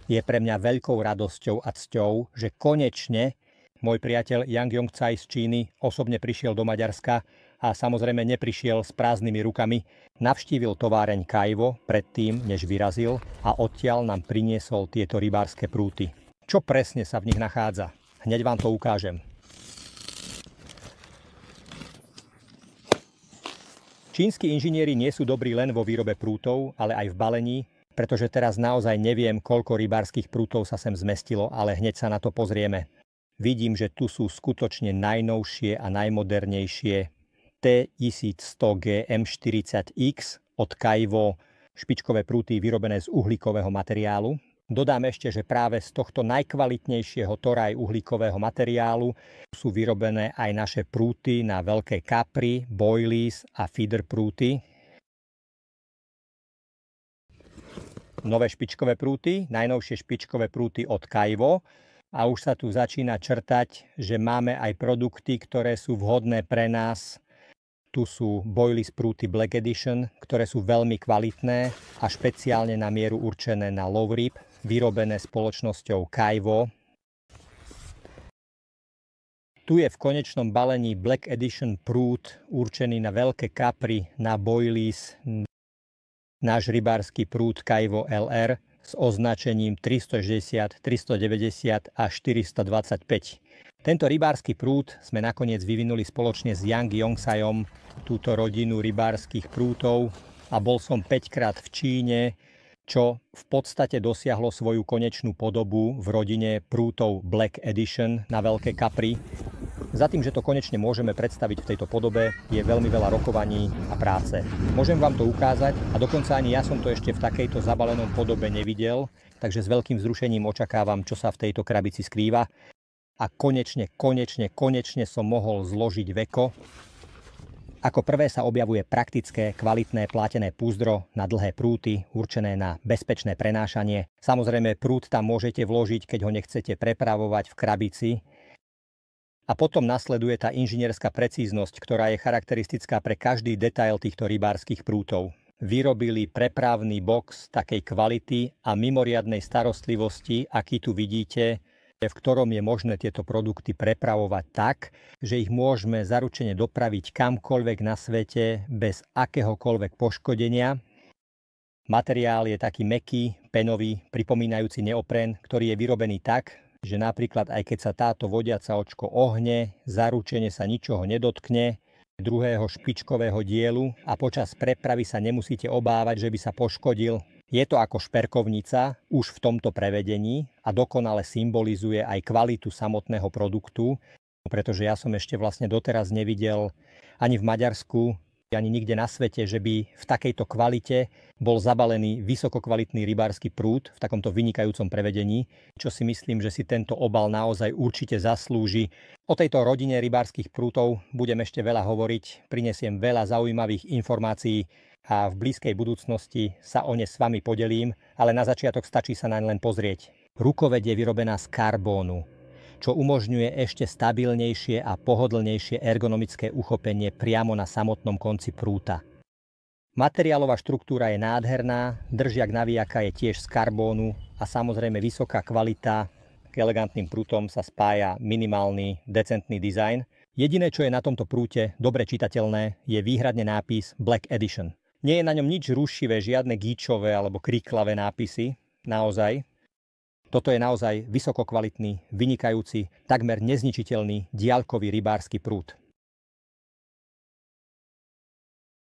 Je pre mňa veľkou radosťou a cťou, že konečne môj priateľ Yang Yongcai z Číny osobne prišiel do Maďarska a samozrejme neprišiel s prázdnymi rukami. Navštívil továreň Kaivo predtým, než vyrazil a odtiaľ nám priniesol tieto rybárske prúty. Čo presne sa v nich nachádza? Hneď vám to ukážem. Čínsky inžinieri nie sú dobrí len vo výrobe prútov, ale aj v balení, pretože teraz naozaj neviem, koľko rybárskych prútov sa sem zmestilo, ale hneď sa na to pozrieme. Vidím, že tu sú skutočne najnovšie a najmodernejšie T1100G M40X od Kaivo, špičkové prúty vyrobené z uhlíkového materiálu. Dodám ešte, že práve z tohto najkvalitnejšieho toraj uhlíkového materiálu sú vyrobené aj naše prúty na veľké kapry, boilies a feeder prúty. Nové špičkové prúty, najnovšie špičkové prúty od Kaivo a už sa tu začína črtať, že máme aj produkty, ktoré sú vhodné pre nás. Tu sú boilies prúty Black Edition, ktoré sú veľmi kvalitné a špeciálne na mieru určené na low rib, vyrobené spoločnosťou Kaivo. Tu je v konečnom balení Black Edition prút určený na veľké kapry, na boilies, náš rybársky prút Kaivo LR s označením 360, 390 a 425. Tento rybársky prút sme nakoniec vyvinuli spoločne s Yang Yongcaiom, túto rodinu rybárskych prútov, a bol som 5-krát v Číne, čo v podstate dosiahlo svoju konečnú podobu v rodine prútov Black Edition na veľké kapry. Za tým, že to konečne môžeme predstaviť v tejto podobe, je veľmi veľa rokovaní a práce. Môžem vám to ukázať a dokonca ani ja som to ešte v takejto zabalenom podobe nevidel, takže s veľkým vzrušením očakávam, čo sa v tejto krabici skrýva. A konečne som mohol zložiť veko. Ako prvé sa objavuje praktické, kvalitné plátené púzdro na dlhé prúty, určené na bezpečné prenášanie. Samozrejme, prút tam môžete vložiť, keď ho nechcete prepravovať v krabici. A potom nasleduje tá inžinierská precíznosť, ktorá je charakteristická pre každý detail týchto rybárskych prútov. Vyrobili prepravný box takej kvality a mimoriadnej starostlivosti, aký tu vidíte, v ktorom je možné tieto produkty prepravovať tak, že ich môžeme zaručene dopraviť kamkoľvek na svete bez akéhokoľvek poškodenia. Materiál je taký mäkký, penový, pripomínajúci neopren, ktorý je vyrobený tak, že napríklad aj keď sa táto vodiaca očko ohne, zaručene sa ničoho nedotkne druhého špičkového dielu a počas prepravy sa nemusíte obávať, že by sa poškodil. Je to ako šperkovnica už v tomto prevedení a dokonale symbolizuje aj kvalitu samotného produktu, pretože ja som ešte vlastne doteraz nevidel ani v Maďarsku, ani nikde na svete, že by v takejto kvalite bol zabalený vysokokvalitný rybársky prút v takomto vynikajúcom prevedení, čo si myslím, že si tento obal naozaj určite zaslúži. O tejto rodine rybárskych prútov budem ešte veľa hovoriť, prinesiem veľa zaujímavých informácií a v blízkej budúcnosti sa o ne s vami podelím, ale na začiatok stačí sa naň len pozrieť. Rukoveď je vyrobená z karbónu, čo umožňuje ešte stabilnejšie a pohodlnejšie ergonomické uchopenie priamo na samotnom konci prúta. Materiálová štruktúra je nádherná, držiak navíjaka je tiež z karbónu a samozrejme vysoká kvalita. K elegantným prútom sa spája minimálny, decentný dizajn. Jediné, čo je na tomto prúte dobre čitateľné, je výhradne nápis Black Edition. Nie je na ňom nič rušivé, žiadne gíčové alebo kriklavé nápisy, naozaj. Toto je naozaj vysokokvalitný, vynikajúci, takmer nezničiteľný diaľkový rybársky prút.